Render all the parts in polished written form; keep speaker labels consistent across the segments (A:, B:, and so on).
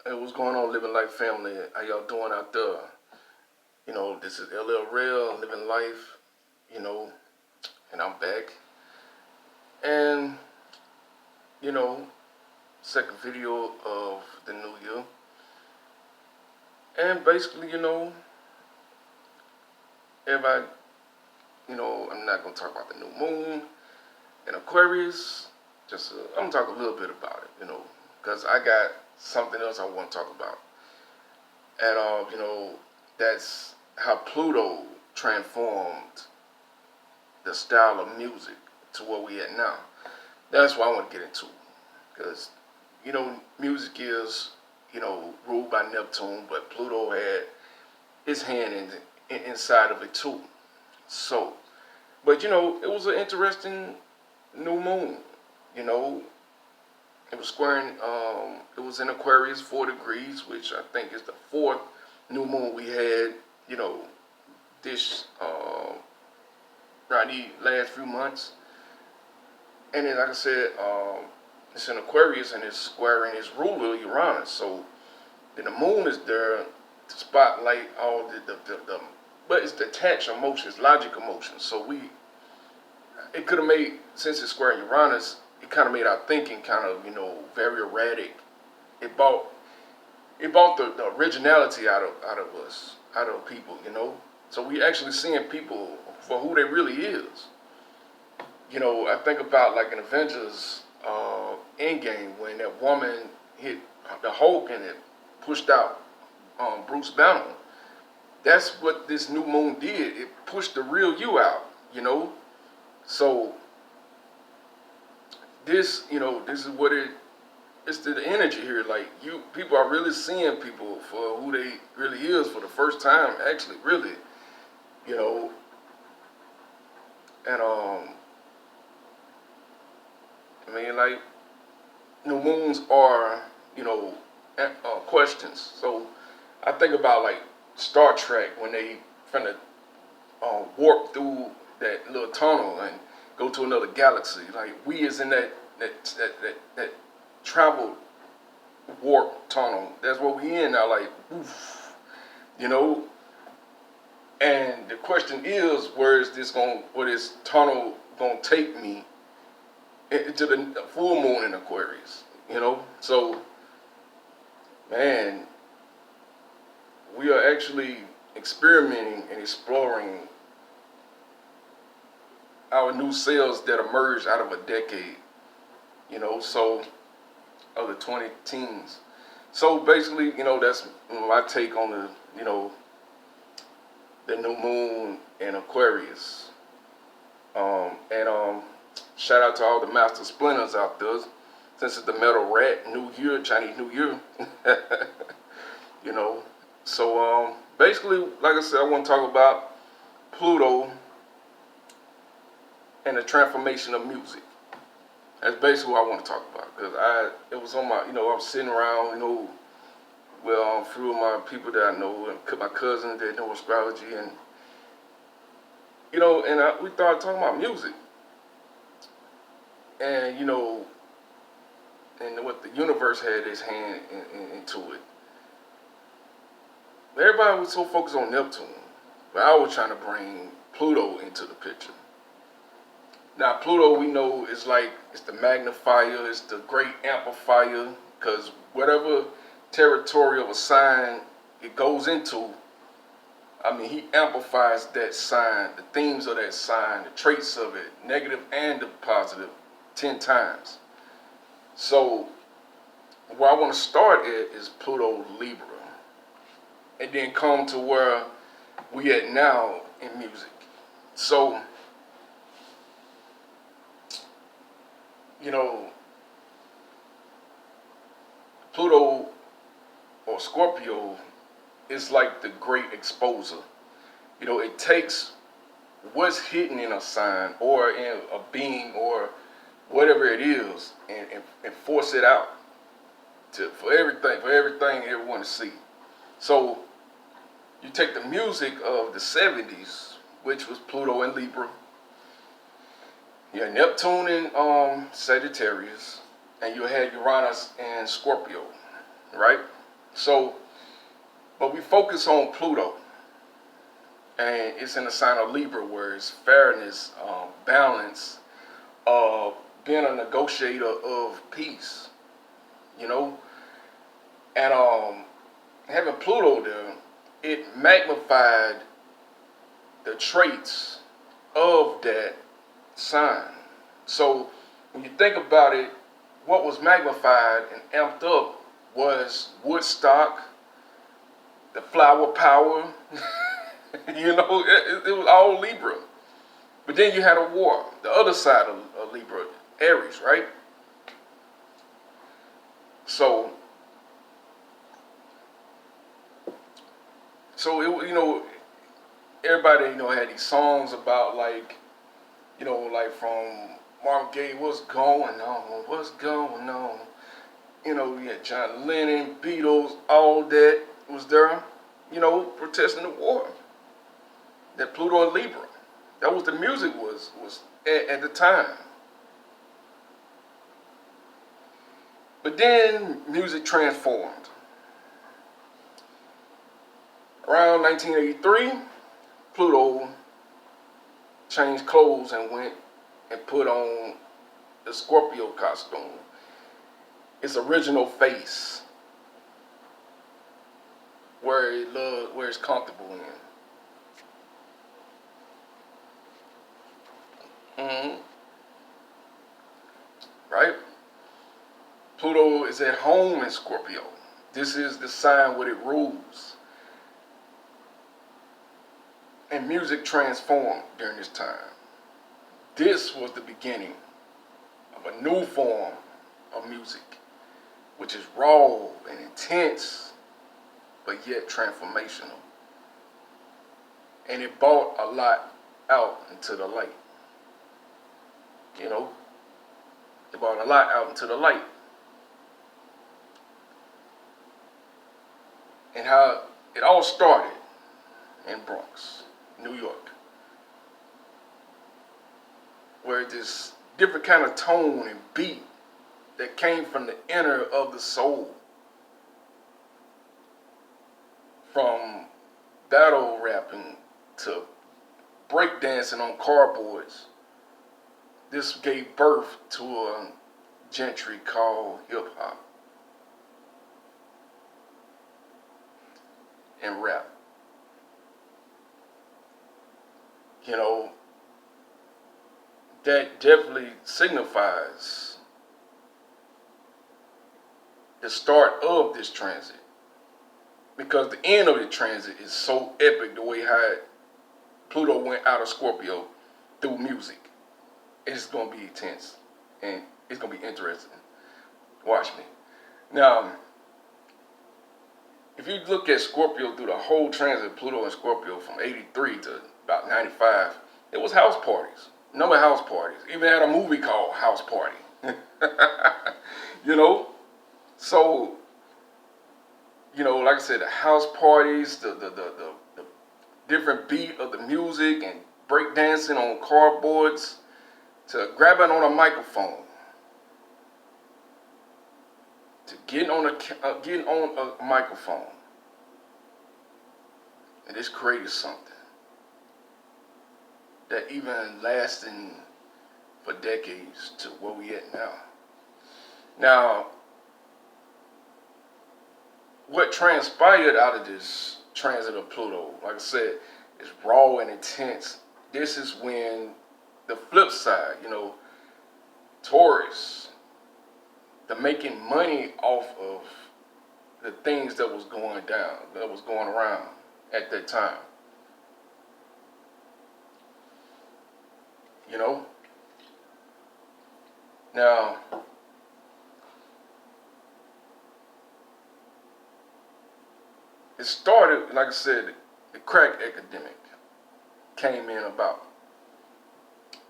A: Hey, what's going on, Living Life family? How y'all doing out there? This is ReLL, Living Life, you know, and I'm back. And, you know, second video of the new year. And basically, everybody, I'm not going to talk about the new moon and Aquarius. I'm going to talk a little bit about it, because I got something else I want to talk about. And, that's how Pluto transformed the style of music to where we at now. That's what I want to get into. Because, music is, ruled by Neptune, but Pluto had his hand inside of it too. So, but, it was an interesting new moon. You know, it was squaring, it was in Aquarius 4 degrees, which I think is the fourth new moon we had, this right these last few months. And then, like I said, it's in Aquarius and it's squaring its ruler Uranus. So then the moon is there to spotlight all the but it's detached emotions, logic emotions. So it could have made, since it's squaring Uranus, it kind of made our thinking kind of, very erratic. It brought the originality out of us, out of people. So we actually seeing people for who they really is. I think about like in Avengers Endgame when that woman hit the Hulk and it pushed out Bruce Banner. That's what this new moon did. It pushed the real you out. So this is what it's the energy here. Like people are really seeing people for who they really is for the first time, actually, really, you know. And I mean, like, new moons are, questions. So I think about like Star Trek when they finna warp through that little tunnel and go to another galaxy. Like we is in that travel warp tunnel. That's what we in now. Like, oof, you know. And the question is, where this tunnel gonna take me into the full moon in Aquarius? So man, we are actually experimenting and exploring our new selves that emerged out of a decade, so of the 20 teens. So basically, that's my take on the new moon in Aquarius. And shout out to all the master splinters out there. Since it's the metal rat New Year, Chinese New Year, you know. So basically, like I said, I want to talk about Pluto and the transformation of music. That's basically what I want to talk about because it was on my, I was sitting around, with a few of my people that I know, and my cousins that know astrology, and we started talking about music, and and what the universe had its hand into it. Everybody was so focused on Neptune, but I was trying to bring Pluto into the picture. Now, Pluto, we know, is like, it's the magnifier, it's the great amplifier, because whatever territory of a sign it goes into, I mean, he amplifies that sign, the themes of that sign, the traits of it, negative and the positive, 10 times. So, where I want to start at is Pluto Libra, and then come to where we at now in music. So, Pluto or Scorpio is like the great exposer. It takes what's hidden in a sign or in a being or whatever it is and force it out for everything everyone to see. So you take the music of the 70s, which was Pluto and Libra. You had Neptune and Sagittarius, and you had Uranus and Scorpio, right? So, but we focus on Pluto, and it's in the sign of Libra, where it's fairness, balance, being a negotiator of peace, you know, and having Pluto there, it magnified the traits of that sign. So when you think about it, what was magnified and amped up was Woodstock, the flower power. You know, it was all Libra. But then you had a war, the other side of Libra, Aries, right? So it, you know, everybody, you know, had these songs about, like, you know, like from Marvin Gaye, what's going on, what's going on. You know, we had John Lennon, Beatles, all that was there, you know, protesting the war. That Pluto and Libra. That was the music was at the time. But then music transformed. Around 1983, Pluto changed clothes and went and put on the Scorpio costume, its original face, where it's comfortable in. Right? Pluto is at home in Scorpio. This is the sign where it rules. And music transformed during this time. This was the beginning of a new form of music, which is raw and intense, but yet transformational. And it brought a lot out into the light. You know, it brought a lot out into the light. And how it all started in Bronx, New York, where this different kind of tone and beat that came from the inner of the soul, from battle rapping to breakdancing on cardboards. This gave birth to a genre called hip hop and rap. You know, that definitely signifies the start of this transit, because the end of the transit is so epic, the way how Pluto went out of Scorpio through music. It's going to be intense, and it's going to be interesting. Watch me. Now, if you look at Scorpio through the whole transit, Pluto and Scorpio from 83 to about 95, it was house parties. Number of house parties. Even had a movie called House Party. You know? So, you know, like I said, the house parties, the different beat of the music, and breakdancing on cardboards, to grabbing on a microphone, to getting on a microphone, and this created something that even lasting for decades to where we at now. Now, what transpired out of this transit of Pluto, like I said, is raw and intense. This is when the flip side, you know, Taurus, the making money off of the things that was going down, that was going around at that time. You know? Now, it started, like I said, the crack epidemic came in about.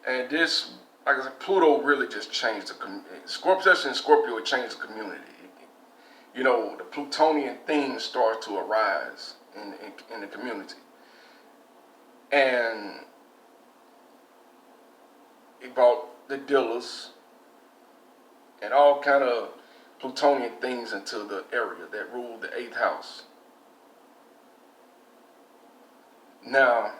A: And this, like I said, Pluto really just changed the Scorpio, especially in Scorpio, it changed the community. You know, the Plutonian themes start to arise in the community. And it brought the dealers and all kind of Plutonian things into the area that ruled the 8th house. Now,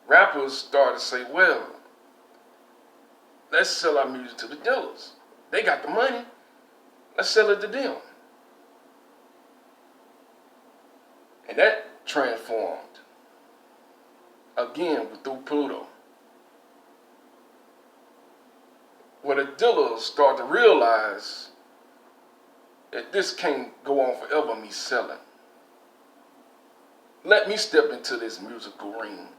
A: rappers started to say, well, let's sell our music to the dealers. They got the money. Let's sell it to them. And that transformed, again, through Pluto. Where the dealers start to realize that this can't go on forever, me selling. Let me step into this musical ring.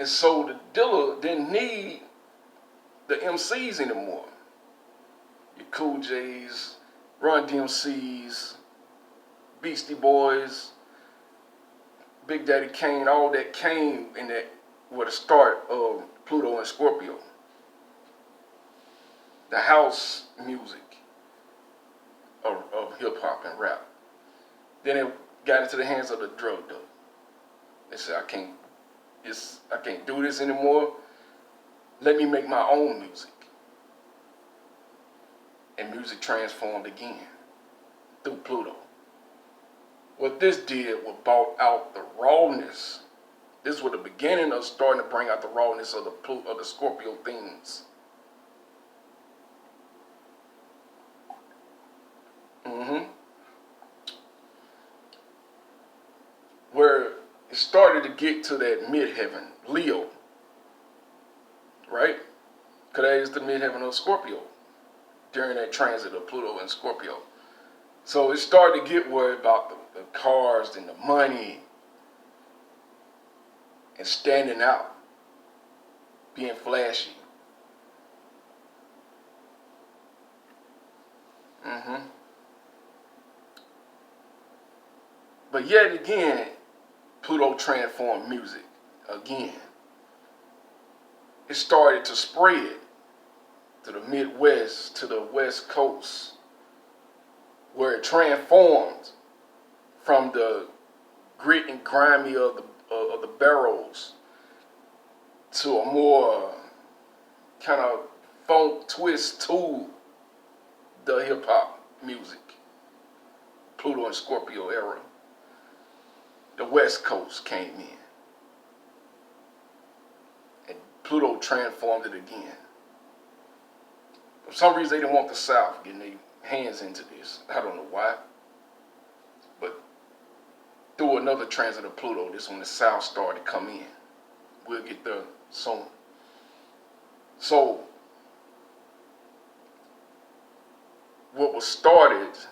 A: And so the dealer didn't need the MCs anymore. Your Cool J's, Run DMC's, Beastie Boys, Big Daddy Kane, all that came in that with the start of Pluto and Scorpio. The house music of hip hop and rap. Then it got into the hands of the drug dealer. They said, I can't do this anymore. Let me make my own music. And music transformed again through Pluto. What this did was brought out the rawness. This was the beginning of starting to bring out the rawness of the Scorpio themes. Where it started to get to that midheaven, Leo, right? Because that is the midheaven of Scorpio during that transit of Pluto and Scorpio. So it started to get worried about the cars and the money and standing out, being flashy. But yet again, Pluto transformed music again. It started to spread to the Midwest, to the West Coast, where it transformed from the grit and grimy of the barrels to a more kind of funk twist to the hip hop music, Pluto and Scorpio era. The West Coast came in, and Pluto transformed it again. For some reason, they didn't want the South getting their hands into this. I don't know why. But through another transit of Pluto, this when the South started to come in. We'll get there soon. So, what was started, let's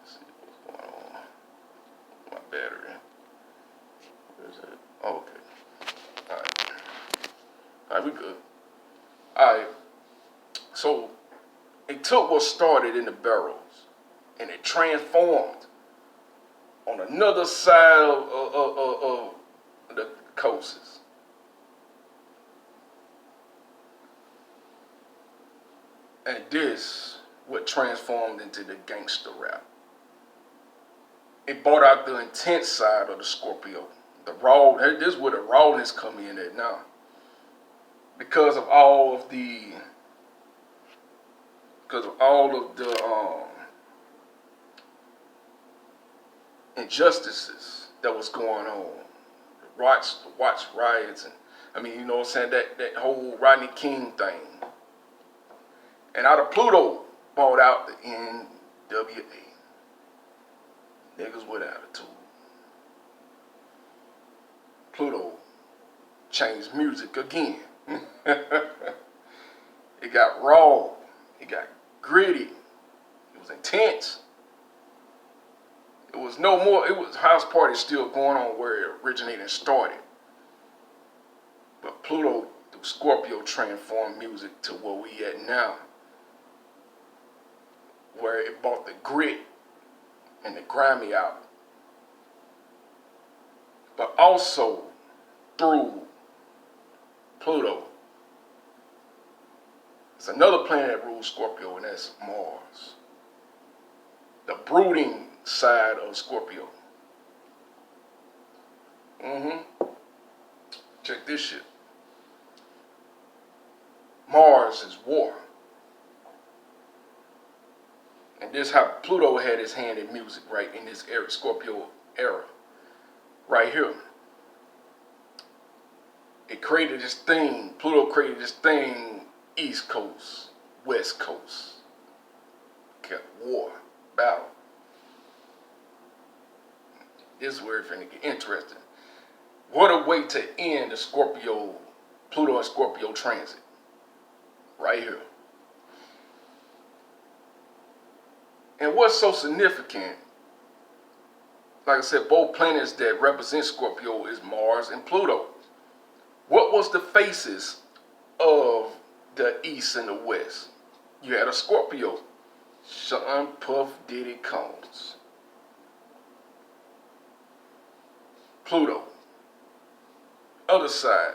A: see what's going on. My battery. Where's it? Oh, okay. Alright, we good. Alright. So it took what started in the barrels and it transformed on another side of the coasts. And this what transformed into the gangster rap. It brought out the intense side of the Scorpio. The raw, this is where the rawness come in at now. Because of all of the injustices that was going on, the watch riots, and I mean, you know what I'm saying, that whole Rodney King thing. And out of Pluto brought out the NWA, niggas with attitude. Pluto changed music again. It got raw. It got gritty. It was intense. It was no more, it was house parties still going on where it originated and started. But Pluto through Scorpio transformed music to where we at now. Where it brought the grit and the grimy out. But also through Pluto, there's another planet that rules Scorpio, and that's Mars. The brooding side of Scorpio. Check this shit. Mars is war. And this is how Pluto had his hand in music, right, in this era, Scorpio era, right here. It created this thing, Pluto created this thing, East Coast, West Coast. Kept war, battle. This is where it's going to get interesting. What a way to end the Scorpio, Pluto and Scorpio transit. Right here. And what's so significant, like I said, both planets that represent Scorpio is Mars and Pluto. What was the faces of the East and the West? You had a Scorpio, Sean Puff Diddy Combs. Pluto. Other side,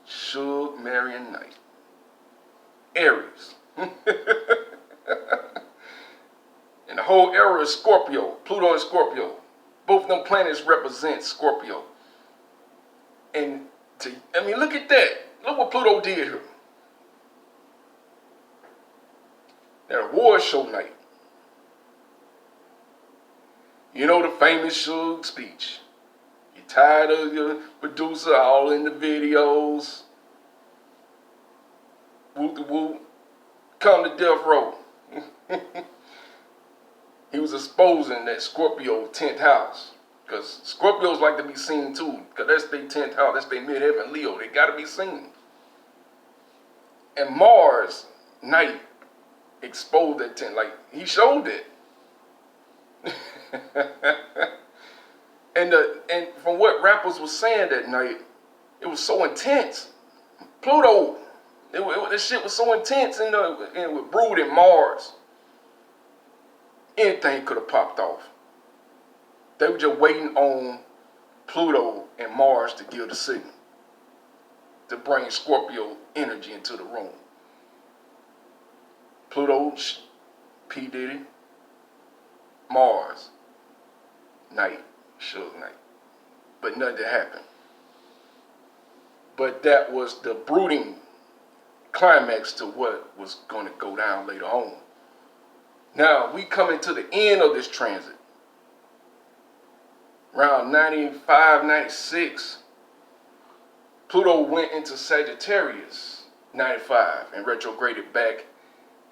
A: Suge, Mary, and Knight. Aries. And the whole era is Scorpio, Pluto and Scorpio. Both of them planets represent Scorpio. And look at that. Look what Pluto did here. That award show night. You know the famous Suge speech. You're tired of your producer all in the videos. Whoop the whoop. Come to death row. He was exposing that Scorpio 10th house. Because Scorpios like to be seen too. Because that's their 10th house. That's their midheaven Leo. They got to be seen. And Mars, Night, exposed that 10th. Like, he showed it. And from what rappers were saying that night, it was so intense. Pluto, this shit was so intense and with Brood and Mars. Anything could have popped off. They were just waiting on Pluto and Mars to give the signal to bring Scorpio energy into the room. Pluto, P. Diddy, Mars, Night, Suge Knight. But nothing happened. But that was the brooding climax to what was going to go down later on. Now, we coming to the end of this transit. Around 95, 96, Pluto went into Sagittarius, 95, and retrograded back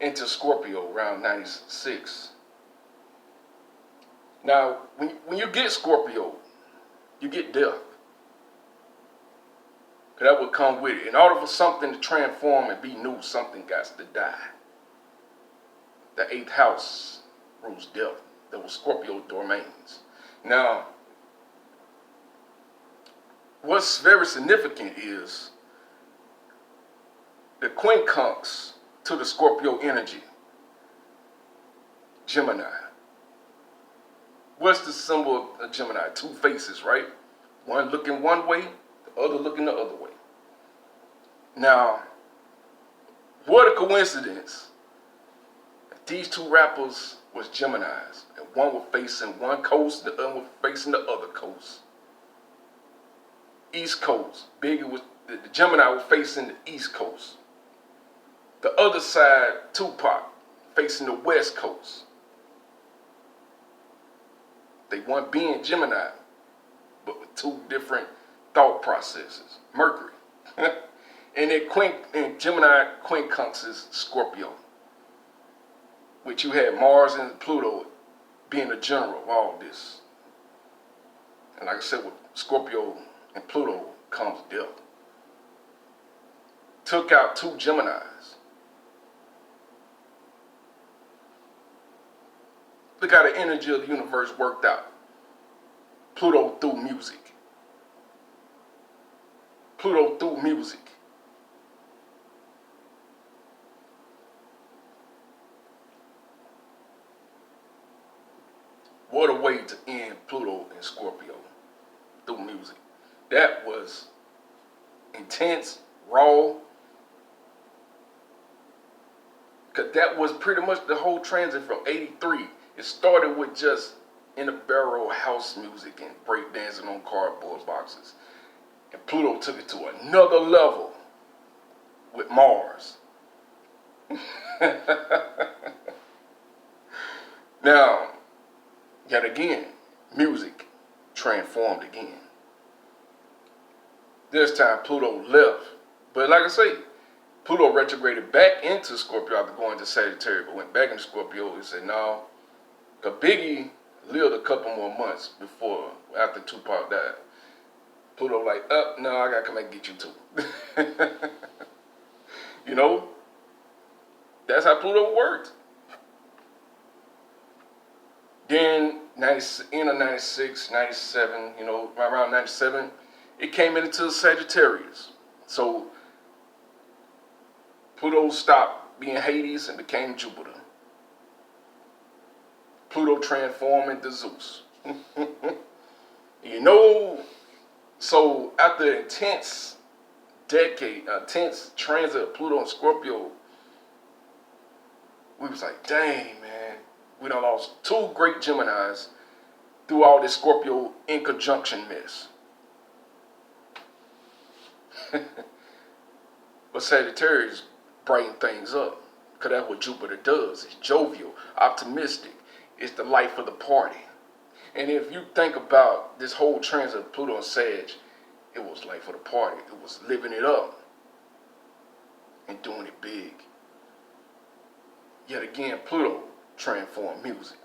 A: into Scorpio around 96. Now, when you get Scorpio, you get death. Because that would come with it. In order for something to transform and be new, something got to die. The 8th house rules death. That was Scorpio domains. Now, what's very significant is the quincunx to the Scorpio energy, Gemini. What's the symbol of Gemini? Two faces, right? One looking one way, the other looking the other way. Now, what a coincidence. These two rappers was Geminis, and one was facing one coast, the other was facing the other coast. East Coast. Biggie was the Gemini was facing the East Coast. The other side, Tupac, facing the West Coast. They want being Gemini, but with two different thought processes. Mercury. And Gemini quincunx is Scorpio, which you had Mars and Pluto being the general of all this. And like I said, with Scorpio and Pluto comes death. Took out two Geminis. Look how the energy of the universe worked out. Pluto through music. Pluto through music. What a way to end Pluto and Scorpio through music. That was intense, raw. Because that was pretty much the whole transit from 83. It started with just in the barrel house music and breakdancing on cardboard boxes. And Pluto took it to another level. Mars. Now, yet again, music transformed again. This time Pluto left. But like I say, Pluto retrograded back into Scorpio after going to Sagittarius, but went back into Scorpio. He said, no, because Biggie lived a couple more months after Tupac died. Pluto like, no, I gotta come back and get you too. You know, that's how Pluto worked. Then, end of 96, 97, you know, around 97, it came into Sagittarius. So, Pluto stopped being Hades and became Jupiter. Pluto transformed into Zeus. You know, so after an intense transit of Pluto and Scorpio, we was like, dang, man, we done lost 2 great Geminis through all this Scorpio in conjunction mess. But Sagittarius brighten things up, because that's what Jupiter does. It's jovial, optimistic. It's the life of the party. And if you think about this whole transit of Pluto and Sag, it was life of the party. It was living it up and doing it big. Yet again, Pluto transformed music.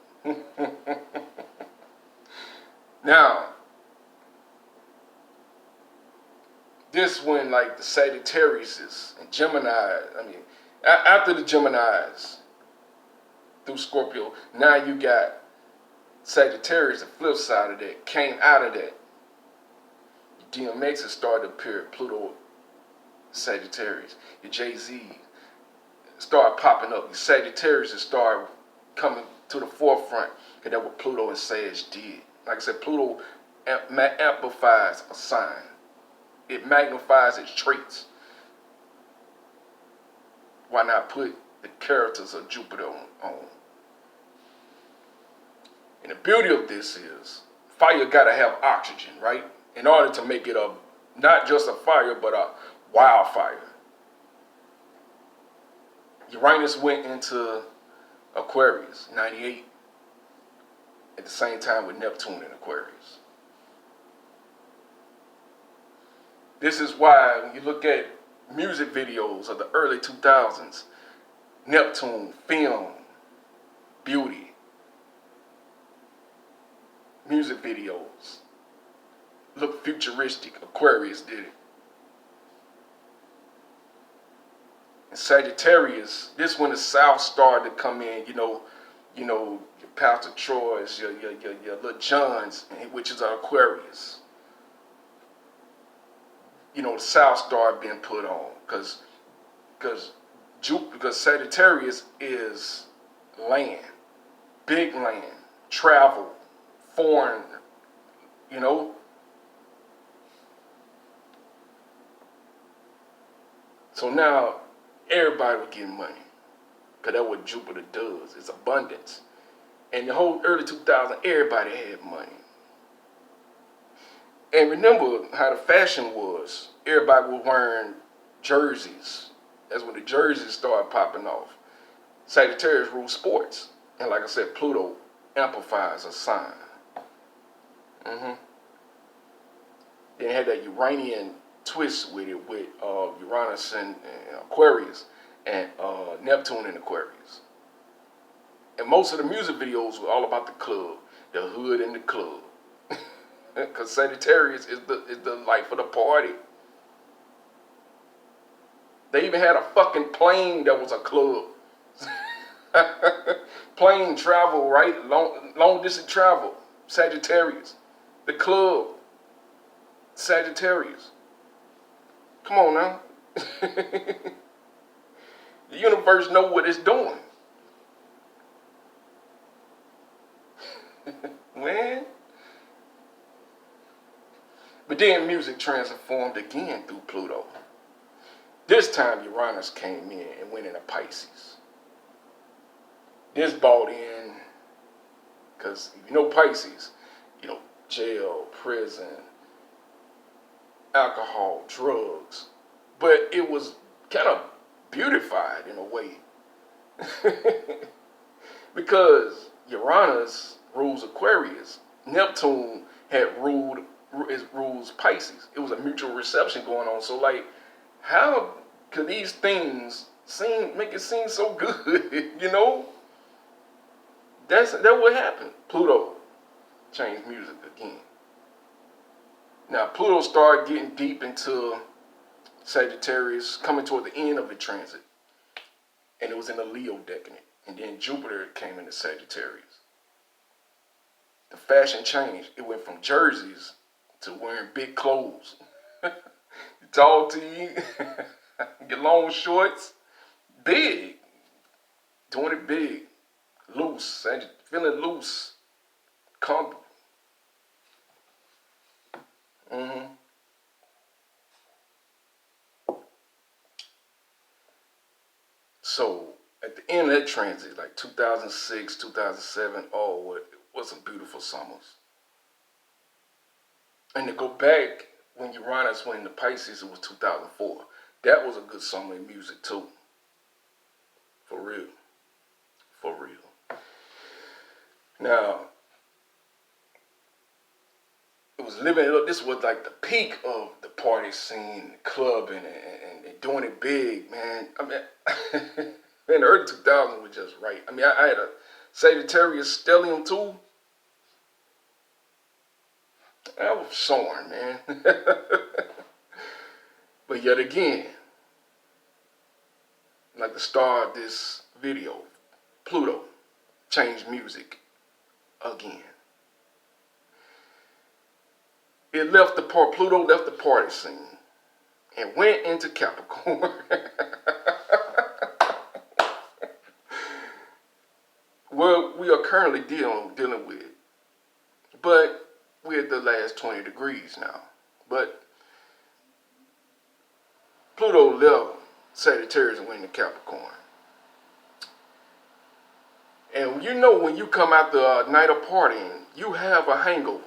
A: Now, this when like the Sagittarius and Gemini, after the Geminis through Scorpio, now you got Sagittarius, the flip side of that, came out of that. DMX has started to appear, Pluto, Sagittarius. Your Jay-Z started popping up. Your Sagittarius has started coming to the forefront, because that's what Pluto and Sag did. Like I said, Pluto amplifies a sign. It magnifies its traits. Why not put the characters of Jupiter on? And the beauty of this is, fire gotta have oxygen, right? In order to make it not just a fire, but a wildfire. Uranus went into Aquarius, 98, at the same time with Neptune in Aquarius. This is why when you look at music videos of the early 2000s, Neptune, film, beauty, music videos, look futuristic. Aquarius did it. And Sagittarius, this when the South started to come in, you know, your Pastor Troy's, your Little John's, which is an Aquarius. You know, the South started being put on, because Sagittarius is land, big land, travel, foreign, you know. So now everybody was getting money, because that's what Jupiter does. It's abundance. And the whole early 2000s, everybody had money. And remember how the fashion was. Everybody was wearing jerseys. That's when the jerseys started popping off. Sagittarius rules sports. And like I said, Pluto amplifies a sign. Then it had that Uranian twist with it, with Uranus and Aquarius, and Neptune in Aquarius. And most of the music videos were all about the club, the hood and the club. Because Sagittarius is the life of the party. They even had a fucking plane that was a club. Plane travel, right? Long distance travel. Sagittarius. The club. Sagittarius. Come on now. The universe knows what it's doing. Man. But then music transformed again through Pluto. This time Uranus came in and went into Pisces. This bought in, because if you know Pisces, you know, jail, prison, alcohol, drugs. But it was kind of beautified in a way. Because Uranus rules Aquarius. Neptune had rules Pisces. It was a mutual reception going on. So like, how could these things make it seem so good? You know? That what happened. Pluto changed music again. Now Pluto started getting deep into Sagittarius, coming toward the end of the transit. And it was in the Leo decade. And then Jupiter came into Sagittarius. The fashion changed. It went from jerseys to wearing big clothes. Tall tee, your long shorts, big. Doing it big, loose, feeling loose, comfortable. So at the end of that transit, like 2006, 2007, oh, it was some beautiful summers. And to go back, when Uranus went into Pisces, it was 2004. That was a good summer in music too. For real. For real. Now, it was this was like the peak of the party scene, clubbing, and doing it big, man. I mean, in the early 2000s was just right. I mean, I had a Sagittarius stellium too. I was soaring, man. But yet again, like the star of this video, Pluto changed music again. Pluto left the party scene and went into Capricorn. Well, we are currently dealing with, but we're at the last 20 degrees now. But Pluto left Sagittarius and went into Capricorn. And you know, when you come after a night of partying, you have a hangover.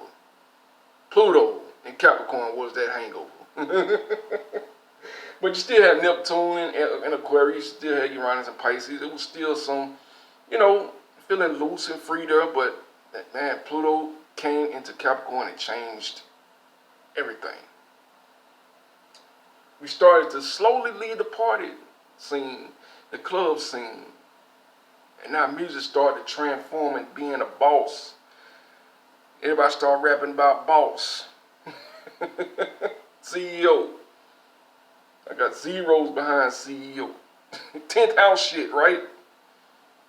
A: Pluto in Capricorn was that hangover. But you still have Neptune and Aquarius, you still had Uranus and Pisces. It was still some, you know, feeling loose and free there, but man, Pluto came into Capricorn and changed everything. We started to slowly leave the party scene, the club scene. And now music started to transform and being a boss. Everybody started rapping about boss. CEO. I got zeros behind CEO. 10th house shit, right?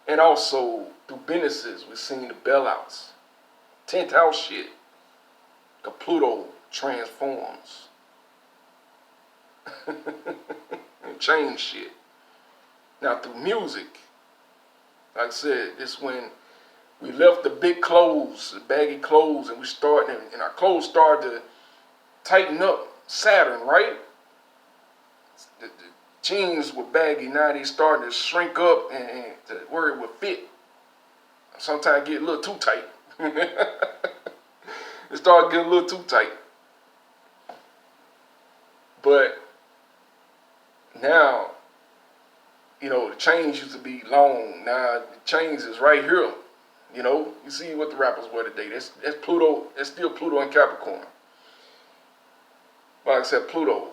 A: And also, through businesses, we're seeing the bailouts. 10th house shit. Because Pluto transforms. And change shit. Now, through music, like I said, this when we left the big clothes, the baggy clothes, and and our clothes started to tighten up. Saturn, right? The jeans were baggy, now they starting to shrink up and to where it would fit. Sometimes get a little too tight. It started getting a little too tight. But now, you know, the chains used to be long. Now the chains is right here. You know, you see what the rappers wear today. That's Pluto. That's still Pluto in Capricorn. But like I said, Pluto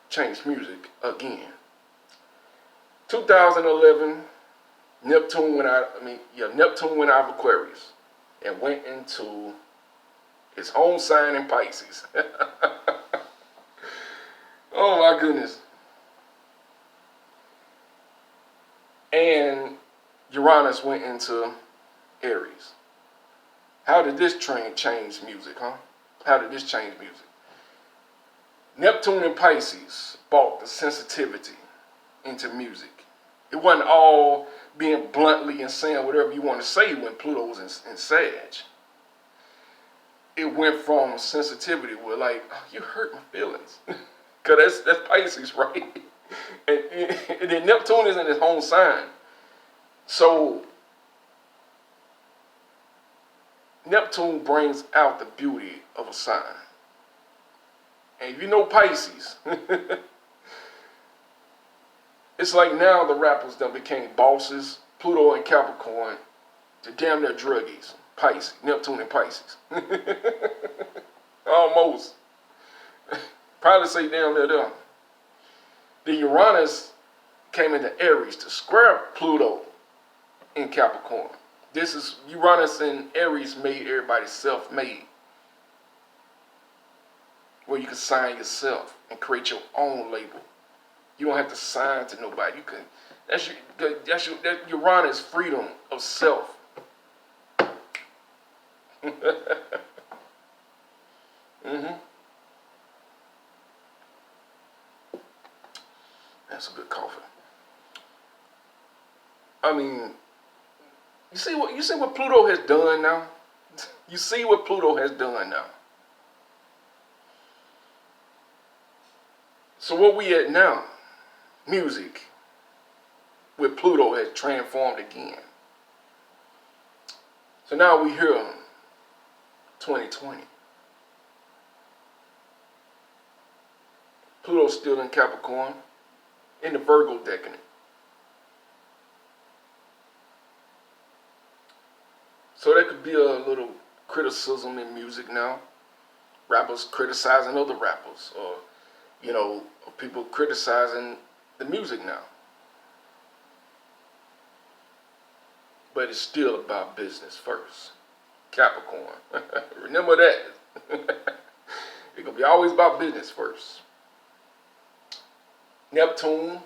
A: changed music again. 2011, Neptune went out. Neptune went out of Aquarius and went into his own sign in Pisces. Oh my goodness. And Uranus went into Aries. How did this change music, huh? How did this change music? Neptune and Pisces brought the sensitivity into music. It wasn't all being bluntly and saying whatever you want to say when Pluto was in Sag. It went from sensitivity where like, oh, you hurt my feelings. Because that's Pisces, right? And then Neptune is in his own sign. So Neptune brings out the beauty of a sign. And if you know Pisces, It's like now the rappers that became bosses, Pluto and Capricorn, to damn near druggies, Pisces, Neptune and Pisces. Almost. Probably say damn near them. The Uranus came into Aries to square Pluto in Capricorn. This is Uranus and Aries made everybody self-made, where you can sign yourself and create your own label. You don't have to sign to nobody. You can. That's Uranus freedom of self. That's a good coffee. I mean, you see what Pluto has done now? You see what Pluto has done now. So what we at now? Music with Pluto has transformed again. So now we here in 2020. Pluto's still in Capricorn, in the Virgo decade. So there could be a little criticism in music now. Rappers criticizing other rappers, or people criticizing the music now. But it's still about business first. Capricorn. Remember that. It's gonna be always about business first. Neptune,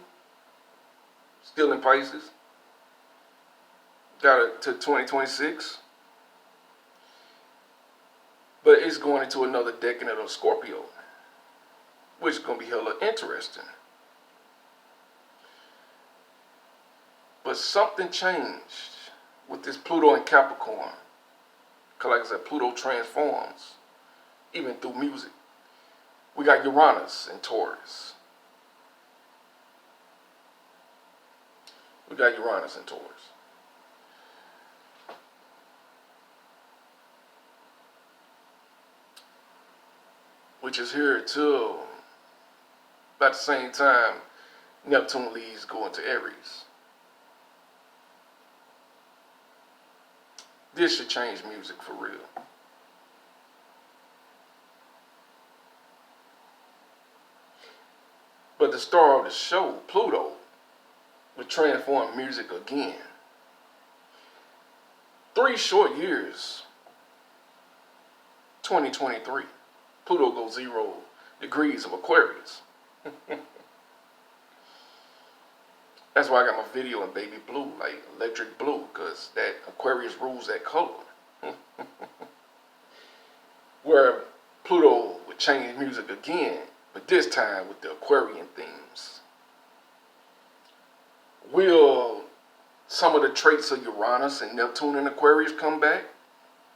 A: still in Pisces. Got it to 2026. But it's going into another decade of Scorpio, which is going to be hella interesting. But something changed with this Pluto and Capricorn. Because like I said, Pluto transforms, even through music. We got Uranus and Taurus. We got Uranus and Taurus. Which is here till about the same time Neptune leaves go into Aries. This should change music for real. But the star of the show, Pluto, would transform music again. 3 short years, 2023. Pluto goes 0 degrees of Aquarius. That's why I got my video in baby blue, like electric blue, because that Aquarius rules that color. Where Pluto would change music again, but this time with the Aquarian themes. Will some of the traits of Uranus and Neptune and Aquarius come back?